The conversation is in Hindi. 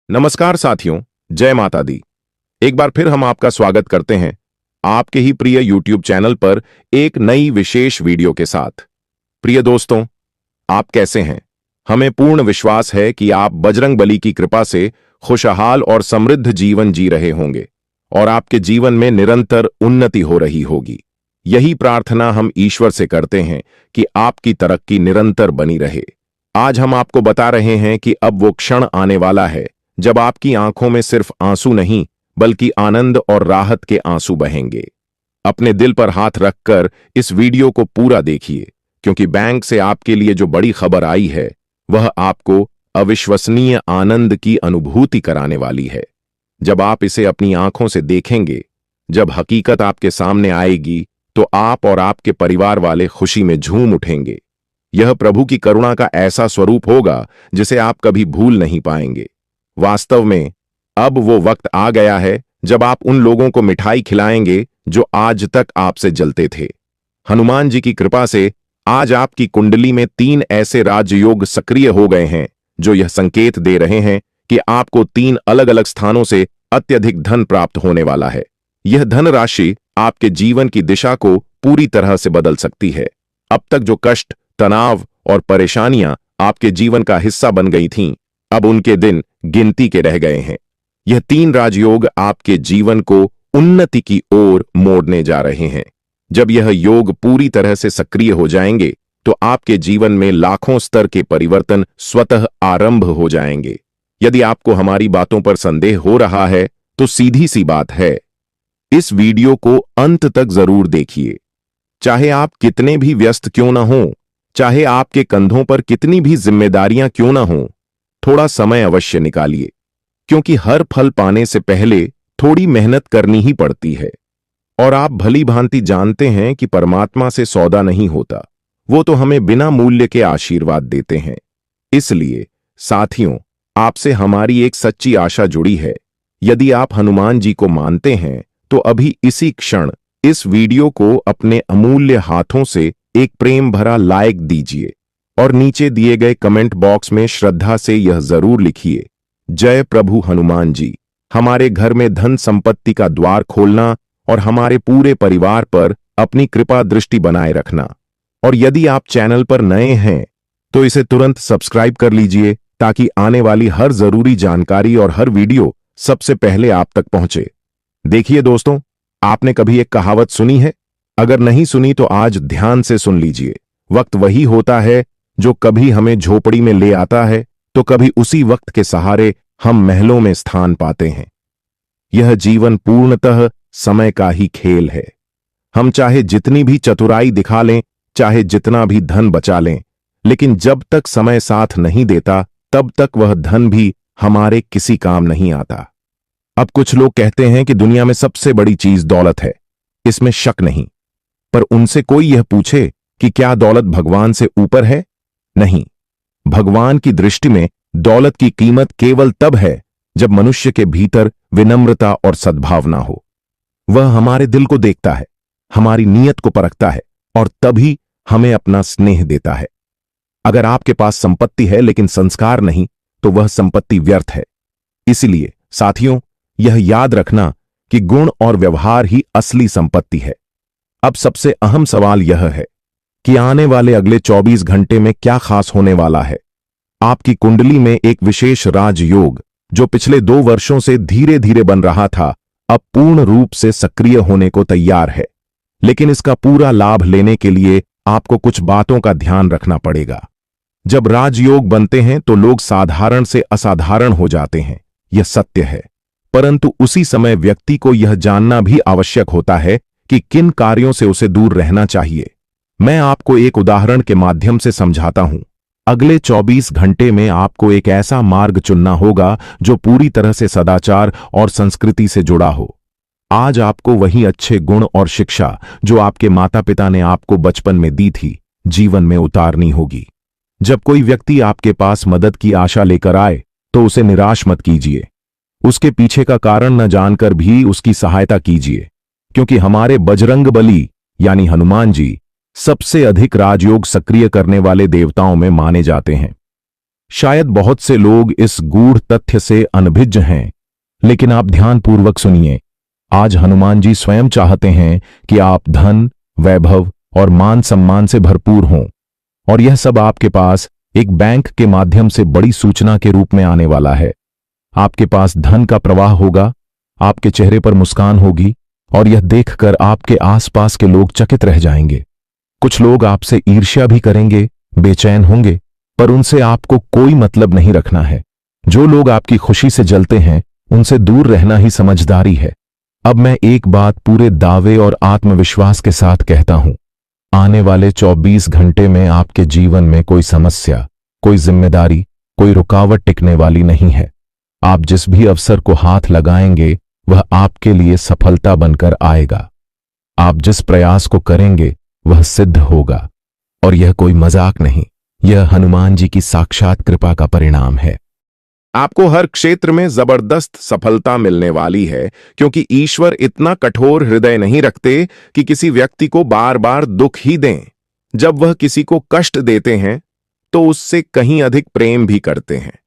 नमस्कार साथियों, जय माता दी। एक बार फिर हम आपका स्वागत करते हैं आपके ही प्रिय YouTube चैनल पर एक नई विशेष वीडियो के साथ। प्रिय दोस्तों, आप कैसे हैं? हमें पूर्ण विश्वास है कि आप बजरंग बली की कृपा से खुशहाल और समृद्ध जीवन जी रहे होंगे और आपके जीवन में निरंतर उन्नति हो रही होगी। यही प्रार्थना हम ईश्वर से करते हैं कि आपकी तरक्की निरंतर बनी रहे। आज हम आपको बता रहे हैं कि अब वो क्षण आने वाला है जब आपकी आंखों में सिर्फ आंसू नहीं बल्कि आनंद और राहत के आंसू बहेंगे। अपने दिल पर हाथ रखकर इस वीडियो को पूरा देखिए, क्योंकि बैंक से आपके लिए जो बड़ी खबर आई है वह आपको अविश्वसनीय आनंद की अनुभूति कराने वाली है। जब आप इसे अपनी आंखों से देखेंगे, जब हकीकत आपके सामने आएगी, तो आप और आपके परिवार वाले खुशी में झूम उठेंगे। यह प्रभु की करुणा का ऐसा स्वरूप होगा जिसे आप कभी भूल नहीं पाएंगे। वास्तव में अब वो वक्त आ गया है जब आप उन लोगों को मिठाई खिलाएंगे जो आज तक आपसे जलते थे। हनुमान जी की कृपा से आज आपकी कुंडली में 3 ऐसे राजयोग सक्रिय हो गए हैं जो यह संकेत दे रहे हैं कि आपको 3 अलग अलग स्थानों से अत्यधिक धन प्राप्त होने वाला है। यह धन राशि आपके जीवन की दिशा को पूरी तरह से बदल सकती है। अब तक जो कष्ट, तनाव और परेशानियां आपके जीवन का हिस्सा बन गई थीं, अब उनके दिन गिनती के रह गए हैं। यह 3 राजयोग आपके जीवन को उन्नति की ओर मोड़ने जा रहे हैं। जब यह योग पूरी तरह से सक्रिय हो जाएंगे तो आपके जीवन में लाखों स्तर के परिवर्तन स्वतः आरंभ हो जाएंगे। यदि आपको हमारी बातों पर संदेह हो रहा है तो सीधी सी बात है, इस वीडियो को अंत तक जरूर देखिए। चाहे आप कितने भी व्यस्त क्यों ना हो, चाहे आपके कंधों पर कितनी भी जिम्मेदारियां क्यों ना हो, थोड़ा समय अवश्य निकालिए, क्योंकि हर फल पाने से पहले थोड़ी मेहनत करनी ही पड़ती है। और आप भली भांति जानते हैं कि परमात्मा से सौदा नहीं होता, वो तो हमें बिना मूल्य के आशीर्वाद देते हैं। इसलिए साथियों, आपसे हमारी एक सच्ची आशा जुड़ी है। यदि आप हनुमान जी को मानते हैं तो अभी इसी क्षण इस वीडियो को अपने अमूल्य हाथों से एक प्रेम भरा लाइक दीजिए और नीचे दिए गए कमेंट बॉक्स में श्रद्धा से यह जरूर लिखिए, जय प्रभु हनुमान जी। हमारे घर में धन संपत्ति का द्वार खोलना और हमारे पूरे परिवार पर अपनी कृपा दृष्टि बनाए रखना। और यदि आप चैनल पर नए हैं तो इसे तुरंत सब्सक्राइब कर लीजिए, ताकि आने वाली हर जरूरी जानकारी और हर वीडियो सबसे पहले आप तक पहुंचे। देखिए दोस्तों, आपने कभी एक कहावत सुनी है? अगर नहीं सुनी तो आज ध्यान से सुन लीजिए। वक्त वही होता है जो कभी हमें झोपड़ी में ले आता है तो कभी उसी वक्त के सहारे हम महलों में स्थान पाते हैं। यह जीवन पूर्णतः समय का ही खेल है। हम चाहे जितनी भी चतुराई दिखा लें, चाहे जितना भी धन बचा लें, लेकिन जब तक समय साथ नहीं देता तब तक वह धन भी हमारे किसी काम नहीं आता। अब कुछ लोग कहते हैं कि दुनिया में सबसे बड़ी चीज दौलत है, इसमें शक नहीं। पर उनसे कोई यह पूछे कि क्या दौलत भगवान से ऊपर है? नहीं। भगवान की दृष्टि में दौलत की कीमत केवल तब है जब मनुष्य के भीतर विनम्रता और सद्भावना हो। वह हमारे दिल को देखता है, हमारी नीयत को परखता है और तभी हमें अपना स्नेह देता है। अगर आपके पास संपत्ति है लेकिन संस्कार नहीं तो वह संपत्ति व्यर्थ है। इसलिए साथियों, यह याद रखना कि गुण और व्यवहार ही असली संपत्ति है। अब सबसे अहम सवाल यह है कि आने वाले अगले 24 घंटे में क्या खास होने वाला है। आपकी कुंडली में एक विशेष राजयोग जो पिछले 2 वर्षों से धीरे धीरे बन रहा था, अब पूर्ण रूप से सक्रिय होने को तैयार है। लेकिन इसका पूरा लाभ लेने के लिए आपको कुछ बातों का ध्यान रखना पड़ेगा। जब राजयोग बनते हैं तो लोग साधारण से असाधारण हो जाते हैं, यह सत्य है। परंतु उसी समय व्यक्ति को यह जानना भी आवश्यक होता है कि किन कार्यों से उसे दूर रहना चाहिए। मैं आपको एक उदाहरण के माध्यम से समझाता हूं। अगले 24 घंटे में आपको एक ऐसा मार्ग चुनना होगा जो पूरी तरह से सदाचार और संस्कृति से जुड़ा हो। आज आपको वही अच्छे गुण और शिक्षा जो आपके माता पिता ने आपको बचपन में दी थी, जीवन में उतारनी होगी। जब कोई व्यक्ति आपके पास मदद की आशा लेकर आए तो उसे निराश मत कीजिए। उसके पीछे का कारण न जानकर भी उसकी सहायता कीजिए, क्योंकि हमारे बजरंग बली यानी हनुमान जी सबसे अधिक राजयोग सक्रिय करने वाले देवताओं में माने जाते हैं। शायद बहुत से लोग इस गूढ़ तथ्य से अनभिज्ञ हैं, लेकिन आप ध्यानपूर्वक सुनिए। आज हनुमान जी स्वयं चाहते हैं कि आप धन, वैभव और मान सम्मान से भरपूर हों, और यह सब आपके पास एक बैंक के माध्यम से बड़ी सूचना के रूप में आने वाला है। आपके पास धन का प्रवाह होगा, आपके चेहरे पर मुस्कान होगी, और यह देखकर आपके आसपास के लोग चकित रह जाएंगे। कुछ लोग आपसे ईर्ष्या भी करेंगे, बेचैन होंगे, पर उनसे आपको कोई मतलब नहीं रखना है। जो लोग आपकी खुशी से जलते हैं, उनसे दूर रहना ही समझदारी है। अब मैं एक बात पूरे दावे और आत्मविश्वास के साथ कहता हूं, आने वाले 24 घंटे में आपके जीवन में कोई समस्या, कोई जिम्मेदारी, कोई रुकावट टिकने वाली नहीं है। आप जिस भी अवसर को हाथ लगाएंगे, वह आपके लिए सफलता बनकर आएगा। आप जिस प्रयास को करेंगे, वह सिद्ध होगा। और यह कोई मजाक नहीं, यह हनुमान जी की साक्षात कृपा का परिणाम है। आपको हर क्षेत्र में जबरदस्त सफलता मिलने वाली है, क्योंकि ईश्वर इतना कठोर हृदय नहीं रखते कि किसी व्यक्ति को बार बार दुख ही दें। जब वह किसी को कष्ट देते हैं, तो उससे कहीं अधिक प्रेम भी करते हैं।